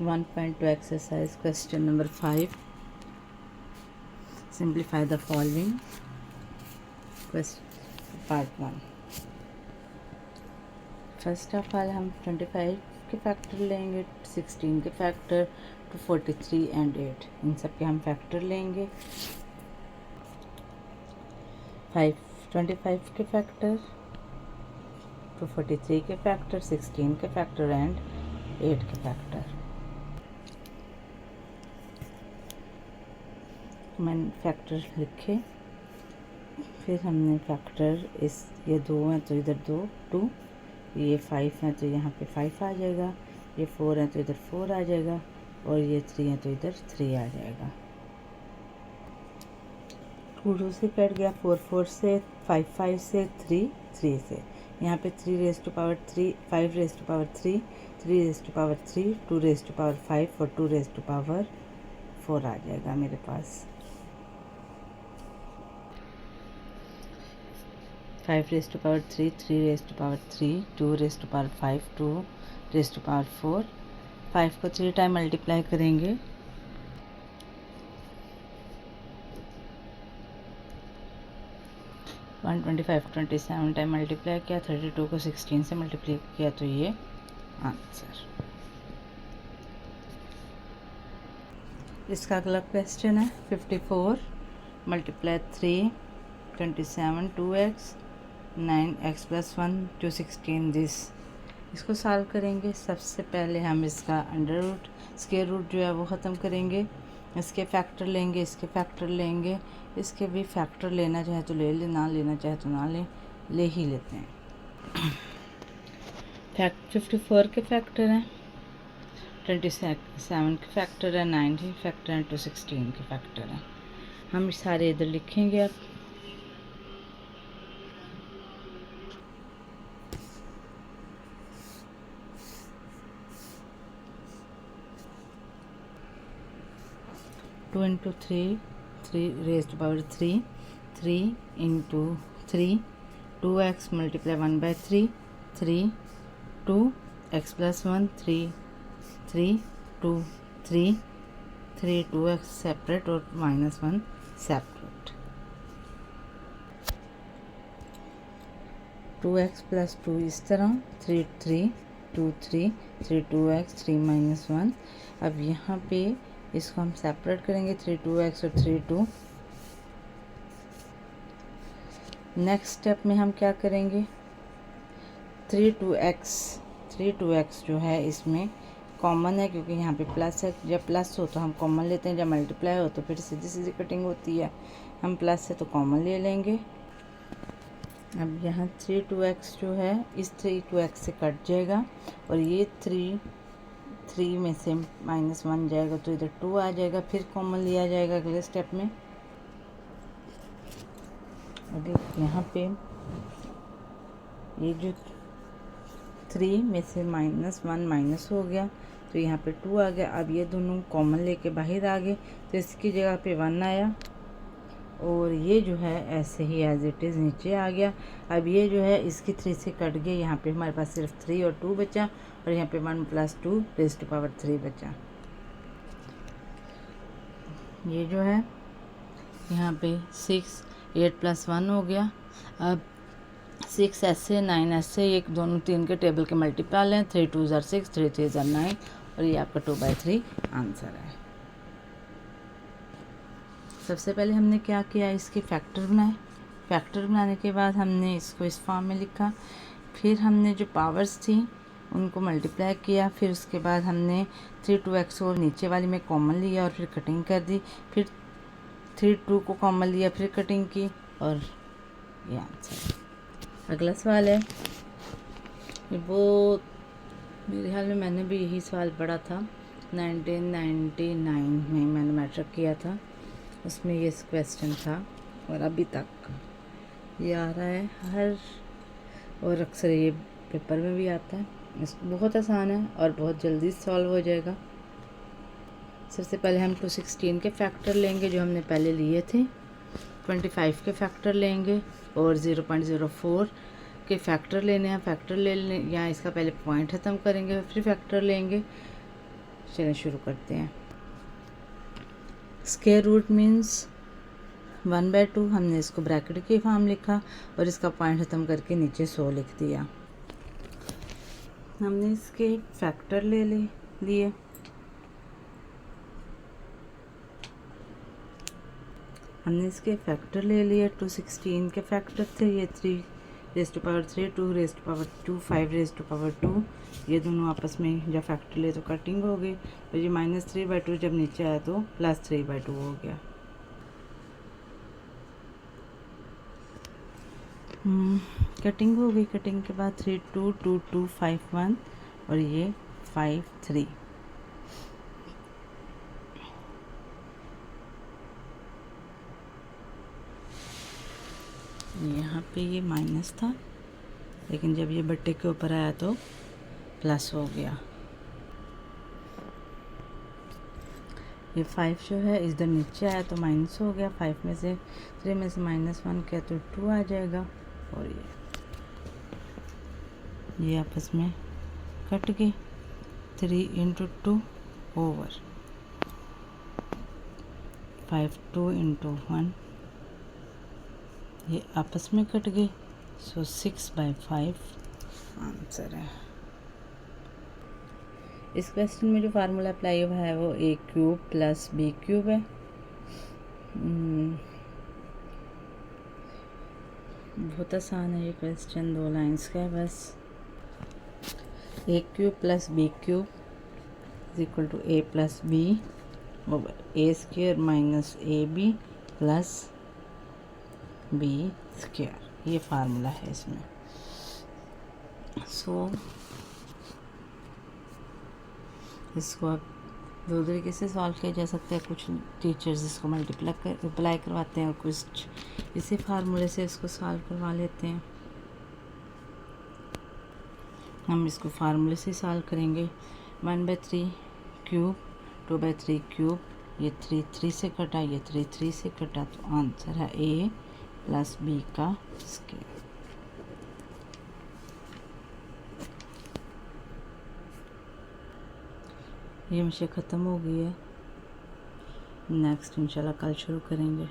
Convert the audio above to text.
1.2 exercise question number 5. Simplify the following. Question part 1. First of all हम 25 के factor लेंगे, 16 के फैक्टर, 243 एंड 8, इन सब के हम फैक्टर लेंगे। 25 के फैक्टर, 243 के फैक्टर, 16 के फैक्टर एंड 8 के फैक्टर। मैंने फैक्टर लिखे, फिर हमने फैक्टर ये 2 हैं तो इधर 2, ये 5 हैं तो यहाँ पे 5 आ जाएगा, ये 4 हैं तो इधर 4 आ जाएगा, और ये 3 हैं तो इधर 3 आ जाएगा। 2 से कट गया, 4 से, 5 से, 3 से। यहाँ पे 3 raise to power 3, 5 raise to power 3, 3 raise to power 3, 2 raise to power 5 और 2 रेज़ टू पावर 4 आ जाएगा मेरे पास। 5 raise to power 3, 3 raise to power 3, 2 raise to power 5, 2 raise to power 4। 5 को 3 टाइम मल्टीप्लाई करेंगे, 125 को 27 टाइम मल्टीप्लाई किया, 32 को 16 से मल्टीप्लाई किया, तो ये आंसर। इसका अगला क्वेश्चन है 54 multiply 3, 27, 2x, 9x + 1 to 16 this. इसको सॉल्व करेंगे। सबसे पहले हम इसका अंडर रूट, स्क्वायर रूट जो है वो ख़त्म करेंगे। इसके फैक्टर लेंगे, इसके फैक्टर लेंगे, इसके भी फैक्टर लेना चाहे तो ले लें, ना लेना चाहे तो ना लें, ले ही लेते हैं। 54 के फैक्टर हैं, 27 के फैक्टर है, 9 के फैक्टर हैं, 216 के फैक्टर हैं। हम सारे इधर लिखेंगे अब। Two into 3, 3 raise to power 3, 3 into 3, 2x multiply 1/3, 3, 2x + 1, 3, 2, 3, 2x separate और -1 सेपरेट। 2x + 2 इस तरह, 3, 2, 3, 2x, 3 - 1। अब यहाँ पे इसको हम सेपरेट करेंगे, 3 2x और 3 2। नेक्स्ट स्टेप में हम क्या करेंगे, 3 2x जो है इसमें कॉमन है, क्योंकि यहाँ पे प्लस है। जब प्लस हो तो हम कॉमन लेते हैं, जब मल्टीप्लाई हो तो फिर सीधी सीधी कटिंग होती है। हम प्लस है तो कॉमन ले लेंगे। अब यहाँ 3 2x जो है इस 3 2x से कट जाएगा, और ये 3 में से -1 जाएगा तो इधर 2 आ जाएगा, फिर कॉमन लिया जाएगा अगले स्टेप में। अभी यहाँ पे ये जो 3 में से -1 माइनस हो गया तो यहाँ पे 2 आ गया। अब ये दोनों कॉमन लेके बाहर आ गए तो इसकी जगह पे 1 आया, और ये जो है ऐसे ही एज इट इज़ नीचे आ गया। अब ये जो है इसकी 3 से कट गई, यहाँ पे हमारे पास सिर्फ 3 और 2 बचा, और यहाँ पे 1 + 2 रेज़ टू पावर 3 बचा। ये जो है यहाँ पे 6, 8 + 1 हो गया। अब 6 ऐसे, 9 ऐसे, एक दोनों 3 के टेबल के मल्टीपल लें, 3 2 = 6, 3 3 = 9, और ये आपका 2/3 आंसर है। सबसे पहले हमने क्या किया, इसके फैक्टर बनाए। फैक्टर बनाने के बाद हमने इसको इस फॉर्म में लिखा। फिर हमने जो पावर्स थी उनको मल्टीप्लाई किया। फिर उसके बाद हमने 3 2x को नीचे वाली में कॉमन लिया और फिर कटिंग कर दी। फिर 3 2 को कॉमन लिया, फिर कटिंग की, और ये आंसर। अगला सवाल है, वो मेरे ख्याल में मैंने भी यही सवाल पढ़ा था, 1999 में मैंने मैट्रिक किया था, उसमें ये क्वेश्चन था, और अभी तक ये आ रहा है हर, और अक्सर ये पेपर में भी आता है। बहुत आसान है और बहुत जल्दी सॉल्व हो जाएगा। सबसे पहले हम 216 के फैक्टर लेंगे जो हमने पहले लिए थे, 25 के फैक्टर लेंगे, और 0.04 के फैक्टर लेने हैं। फैक्टर ले लें, यहाँ इसका पहले पॉइंट ख़त्म करेंगे, फिर फैक्टर लेंगे। चलिए शुरू करते हैं। स्क्वायर रूट मीन्स 1/2, हमने इसको ब्रैकेट की फॉर्म लिखा और इसका पॉइंट ख़त्म करके नीचे 100 लिख दिया। हमने इसके फैक्टर ले लिए। हमने इसके फैक्टर ले लिए। 216 के फैक्टर थे ये 3^3, 2^2, 5^2। ये दोनों आपस में जब फैक्टर ले तो कटिंग हो गई, तो ये -3/2 जब नीचे आया तो +3/2 हो गया। कटिंग हो गई। कटिंग के बाद 3, 2, 2, 2, 5, 1 और ये 5, 3। यहाँ पे ये माइनस था, लेकिन जब ये बट्टे के ऊपर आया तो प्लस हो गया। ये 5 जो है इधर नीचे आया तो माइनस हो गया। 5 में से 3 में से -1 किया तो 2 आ जाएगा और ये आपस में कट गए। 3 × 2 ओवर 5, 2 × 1 ये आपस में कट गए। सो 6/5 आंसर है। इस क्वेश्चन में जो फार्मूला अप्लाई हुआ है वो a³ + b³ है। बहुत आसान है ये क्वेश्चन, 2 लाइंस का है बस। a³ + b³ = a + b over a² - ab + b²। ये फार्मूला है इसमें। इसको आप 2 तरीके से सॉल्व किया जा सकता है। कुछ टीचर्स इसको मल्टीप्लाई करवाते हैं और कुछ इसी फार्मूले से इसको सॉल्व करवा लेते हैं। हम इसको फार्मूले से सॉल्व करेंगे। 1/3³, 2/3³, ये 3 से कटा, ये 3 से कटा, तो आंसर है a + b का स्क्वायर। ये मिशन ख़त्म हो गई है। नेक्स्ट इंशाल्लाह कल शुरू करेंगे।